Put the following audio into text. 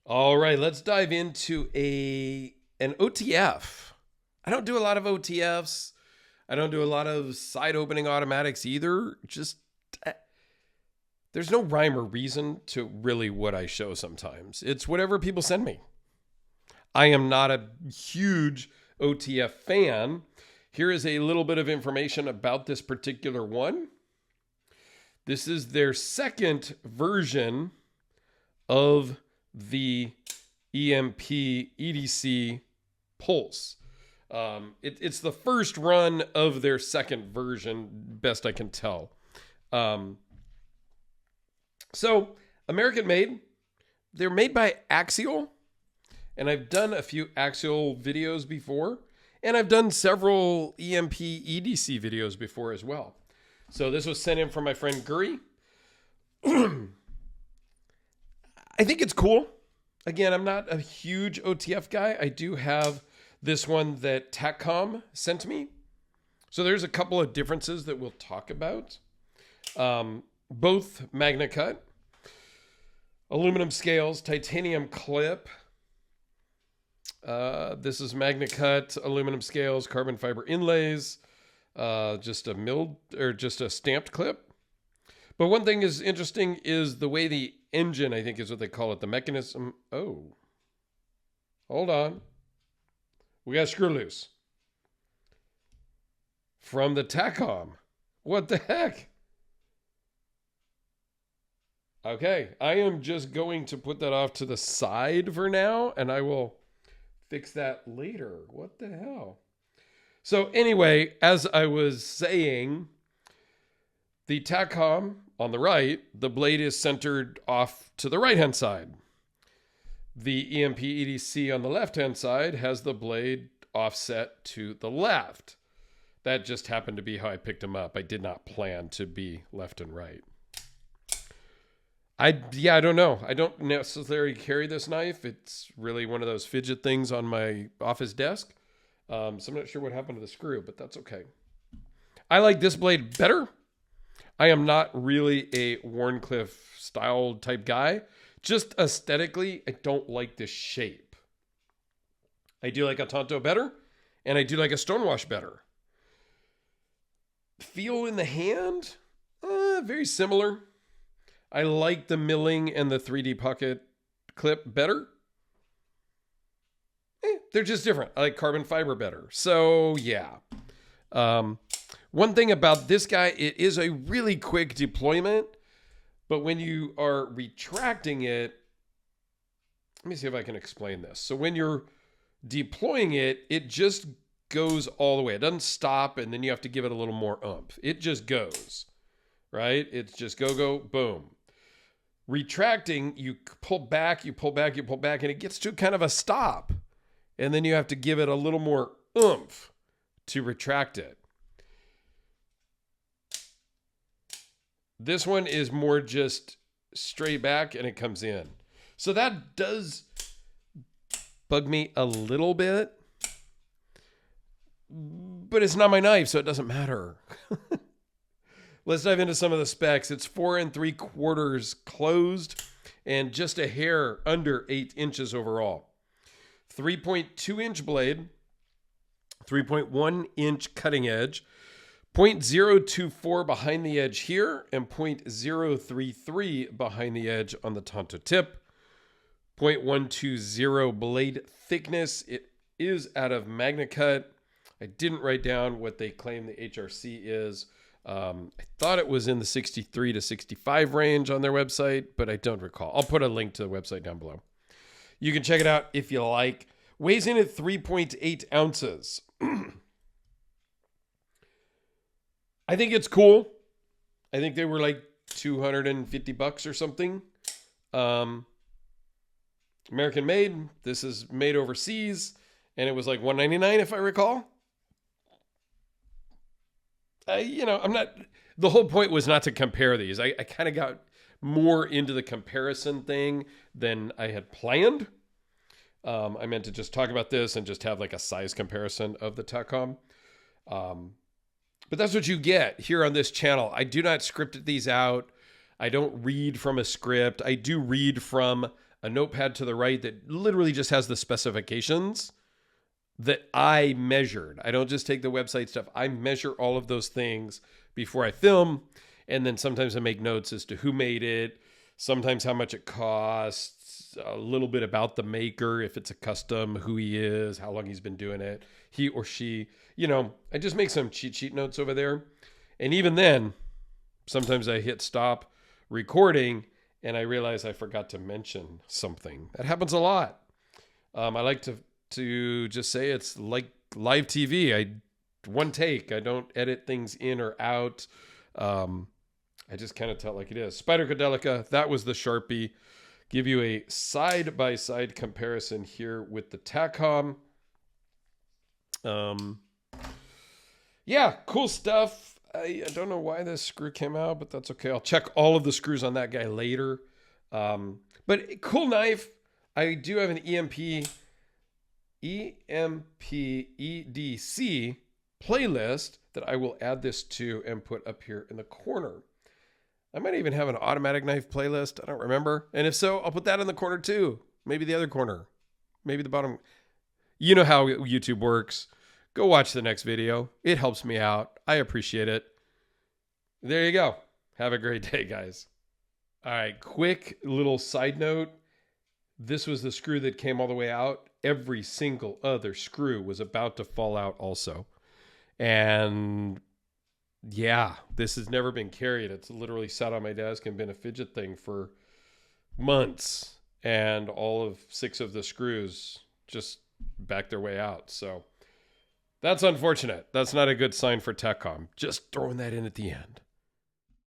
All right, let's dive into an OTF. I don't do a lot of OTFs. I don't do a lot of side opening automatics either. Just there's no rhyme or reason to really what I show sometimes. It's whatever people send me. I am not a huge OTF fan. Here is a little bit of information about this particular one. This is their second version of the EMP EDC Pulse. It's the first run of their second version, best I can tell. So, American made. They're made by Axial. And I've done a few Axial videos before. And I've done several EMP EDC videos before as well. So this was sent in from my friend Guri. I think it's cool. Again, I'm not a huge OTF guy. I do have this one that TACCOM sent me. So there's a couple of differences that we'll talk about. Both Magna Cut, aluminum scales, titanium clip. This is Magna Cut, aluminum scales, carbon fiber inlays, just a milled or just a stamped clip. But one thing is interesting is the way the engine, I think is what they call it, the mechanism. Oh, hold on. We got screw loose from the TACCOM. What the heck? Okay, I am just going to put that off to the side for now, and I will fix that later. What the hell? So anyway, as I was saying, the TACCOM on the right, the blade is centered off to the right-hand side. The EMP EDC on the left-hand side has the blade offset to the left. That just happened to be how I picked them up. I did not plan to be left and right. I don't know. I don't necessarily carry this knife. It's really one of those fidget things on my office desk. So I'm not sure what happened to the screw, but that's okay. I like this blade better. I am not really a Wharncliffe style type guy. Just aesthetically, I don't like this shape. I do like a Tonto better, and I do like a Stonewash better. Feel in the hand, very similar. I like the milling and the 3D pocket clip better. They're just different. I like carbon fiber better. So yeah. One thing about this guy, it is a really quick deployment, but when you are retracting it, let me see if I can explain this. So when you're deploying it, it just goes all the way. It doesn't stop, and then you have to give it a little more oomph. It just goes, right? It's just go, boom. Retracting, you pull back, and it gets to kind of a stop. And then you have to give it a little more oomph to retract it. This one is more just straight back and it comes in. So that does bug me a little bit. But it's not my knife, so it doesn't matter. Let's dive into some of the specs. It's 4 3/4 closed and just a hair under 8 inches overall. 3.2 inch blade, 3.1 inch cutting edge, 0.024 behind the edge here, and 0.033 behind the edge on the Tonto tip. 0.120 blade thickness. It is out of Magna Cut. I didn't write down what they claim the HRC is. I thought it was in the 63 to 65 range on their website, but I don't recall. I'll put a link to the website down below. You can check it out if you like. Weighs in at 3.8 ounces. I think it's cool. I think they were like $250 or something. American made. This is made overseas, and it was like $199 if I recall. I'm not. The whole point was not to compare these. I kind of got more into the comparison thing than I had planned. I meant to just talk about this and just have like a size comparison of the TACCOM. But that's what you get here on this channel. I do not script these out. I don't read from a script. I do read from a notepad to the right that literally just has the specifications that I measured. I don't just take the website stuff. I measure all of those things before I film. And then sometimes I make notes as to who made it, sometimes how much it costs, a little bit about the maker, if it's a custom, who he is, how long he's been doing it, he or she. I just make some cheat sheet notes over there. And even then, sometimes I hit stop recording and I realize I forgot to mention something. That happens a lot. I like to just say it's like live TV. One take. I don't edit things in or out. I just kind of tell it like it is. Spydercodelica, that was the Sharpie. Give you a side-by-side comparison here with the Takom. Yeah, cool stuff. I don't know why this screw came out, but that's okay. I'll check all of the screws on that guy later. But cool knife. I do have an EMP EDC playlist that I will add this to and put up here in the corner. I might even have an automatic knife playlist. I don't remember. And if so, I'll put that in the corner too. Maybe the other corner. Maybe the bottom. You know how YouTube works. Go watch the next video. It helps me out. I appreciate it. There you go. Have a great day, guys. All right, quick little side note. This was the screw that came all the way out. Every single other screw was about to fall out also. And yeah, this has never been carried. It's literally sat on my desk and been a fidget thing for months. And all of 6 of the screws just backed their way out. So that's unfortunate. That's not a good sign for TechCom. Just throwing that in at the end.